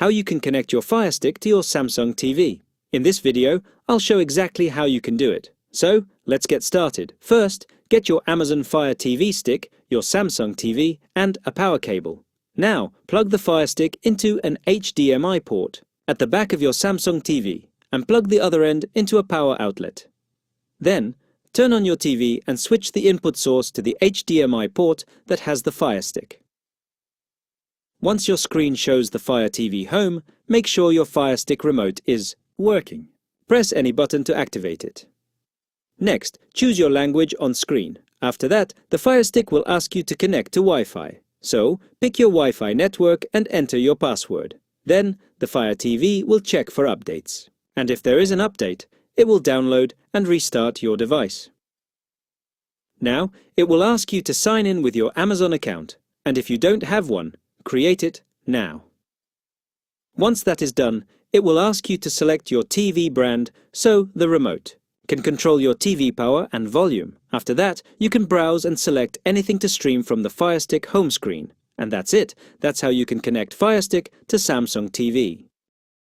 how you can connect your Firestick to your Samsung TV. In this video, I'll show exactly how you can do it. So, let's get started. First, get your Amazon Fire TV stick, your Samsung TV, and a power cable. Now, plug the Firestick into an HDMI port at the back of your Samsung TV and plug the other end into a power outlet. Then, turn on your TV and switch the input source to the HDMI port that has the Firestick. Once your screen shows the Fire TV Home, make sure your Firestick remote is working. Press any button to activate it. Next, choose your language on screen. After that, the Firestick will ask you to connect to Wi-Fi. So, pick your Wi-Fi network and enter your password. Then, the Fire TV will check for updates. And if there is an update, it will download and restart your device. Now, it will ask you to sign in with your Amazon account. And if you don't have one, create it now. Once that is done, it will ask you to select your TV brand, so the remote can control your TV power and volume. After that, you can browse and select anything to stream from the Firestick home screen. And that's it. That's how you can connect Firestick to Samsung TV.